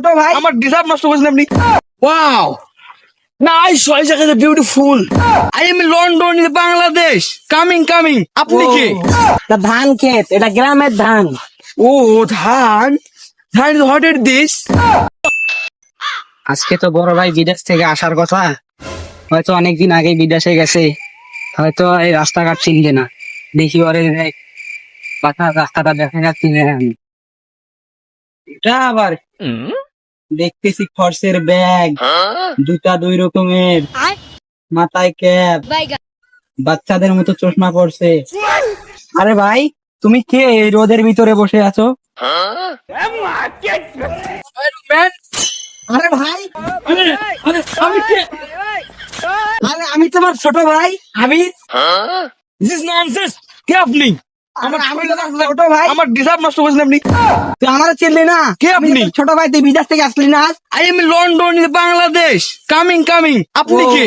ছোট ভাই আমার ডিজার্ভ নষ্ট করেছেন আপনি। Wow, nice choice, beautiful. I am London in Bangladesh, coming coming. আপনি কে? তা ধান ক্ষেত, এটা গ্রামের ধান। ও ধান, ধান ইজ হোয়াট ইজ দিস? আজকে তো বড় ভাই বিদেশ থেকে আসার কথা, হয়তো অনেকদিন আগে বিদেশে গেছে, হয়তো এই রাস্তাঘাট চিনবে না। দেখি ওরে রাস্তাটা দেখা যাচ্ছে না। এটা আবার দেখতেছি খরচের ব্যাগ, দুটা দুই রকমের, মাথায় ক্যাপ, বাচ্চাদের মতো চশমা পড়ছে। আরে ভাই, তুমি কে এই রোদের ভিতরে বসে আছো? ম্যান, আরে ভাই, আরে আরে আমি কে? আরে আমি তোমার ছোট ভাই। আমি দিস ইজ ননসেন্স। কে আপনি? আমার আমি তোমার ছোট ভাই। আমার ডিজার্ভ নষ্ট করেছেন আপনি। তুই আমার চিনলি না? কে আমি আপনি? তোর ছোট ভাই, তুই বিদেশ থেকে আসলি না? I am London in Bangladesh, coming coming. আপনি কে?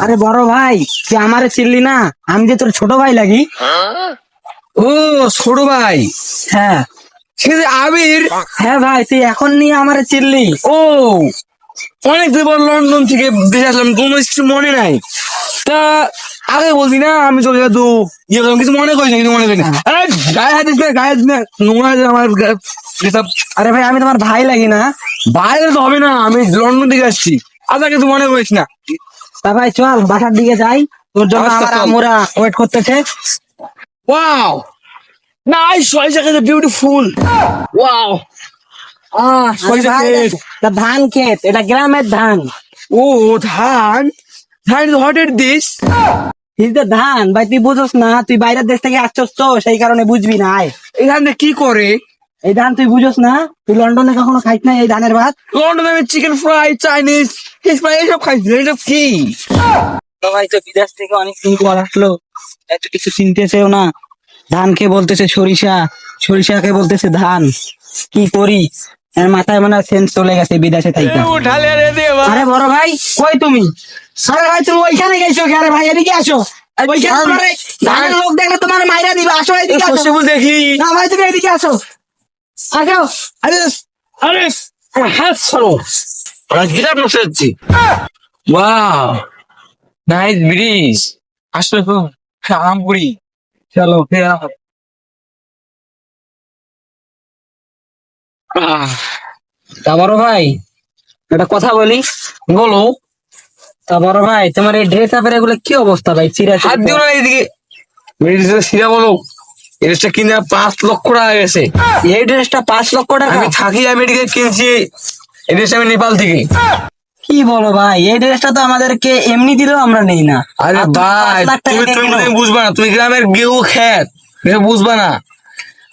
আরে বড় ভাই, তুই আমারে চিনলি না? আমি যে তোর ছোট ভাই লাগি। ও ছোট ভাই, হ্যাঁ সে যে আবির। হ্যাঁ ভাই, তুই এখন নিয়ে আমারে চিনলি? ও অনেক দিন পর লন্ডন থেকে দেশে আসলাম, কোনো কিছু মনে নাই। তা আগে বলছি না, আমি চলে যেত ইয়ে করলাম, কিছু মনে করিস না, কিছু মনে করি না। আরে গায়ে হাত দিস না, গায়ে হাত দিস না, নোংরা আছে আমার এসব। আরে ভাই, আমি তোমার ভাই লাগি না? বাইরে তো হবে না, আমি লন্ডন থেকে আসছি। আচ্ছা কিছু মনে করিস না। তা ভাই চল বাসার দিকে যাই, তোর জন্য আচ্ছা, আমার চল। আম্মুরা ওয়েট করতেছে। Wow, nice choice, beautiful. Wow, আরে ভাই, তা ধান ক্ষেত, এটা গ্রামের ধান। ও ধান, ধান ইজ হোয়াট ইজ দিস? এই যে ধান ভাই, তুই বুঝোস না, তুই বাইরের দেশ থেকে আসছস তো সেই কারণে বুঝবি না। আয়, এখানে কি করে? এই ধান তুই বুঝোস না? তুই লন্ডনে কখনো খাইস না এই ধানের ভাত? লন্ডনে আমি chicken fry, Chinese fish fry এইসব খাইছি, এইসব কি? তো ভাই, তো বিদেশ থেকে অনেক দিন পর আসলো, এত কিছু চিনতেছেও না। ধানকে বলতেছে সরিষা, সরিষাকে বলতেছে ধান। কি করি? এর মাথায় মনে হয় সেন্স চলে গেছে বিদেশে থেকে। উঠালে রে দেবা। আরে বড় ভাই, কই তুমি? আরে ভাই, তুমি ওইখানে গেছো? আরে ভাই, এদিকে আসো। ওইখানে তোমার এই ধানের লোক দেখলে তোমার মাইরা দিবে। আসো, এদিকে আসো। শস্য ফুল দেখি। না ভাই, তুমি এদিকে আসো। আসো। আরে আরে হ্যাঁ চলো, গিটার নষ্ট হচ্ছে। Wow, nice bridge. আসলে তো আরাম করি। চলো তা বড় ভাই, একটা কথা বলি। বলো। তা বড় ভাই, তোমার এই ড্রেস আপের এগুলো কি অবস্থা ভাই? চিরা হাত দিও না এইদিকে। সিরা বলো, এটা কিনে 5 লক্ষ টাকা গেছে। এই ড্রেসটা 5 লক্ষ টাকা? আমি থাকি আমেরিকায়, কিনছি এই ড্রেস আমি নেপাল থেকে। কি বলো ভাই, এই ড্রেসটা তো আমাদেরকে এমনি দিলেও আমরা নেই না। আরে আর তুমি ভাই, 5 লাখ টাকা তুমি দিয়ে তুমি কিনো। বুঝবা না, তুমি গ্রামের গেউ খ্যাত, তুমি বুঝবা না।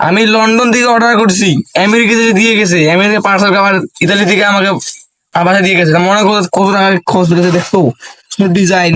আমি লন্ডন থেকে অর্ডার করছি, আমেরিকা থেকে দিয়ে গেছে, আমেরিকা পার্সেল আবার ইতালি থেকে আমাকে আমার বাসায় দিয়ে গেছে। তা মনে করো কত টাকা খরচ করেছে, দেখো ডিজাইন।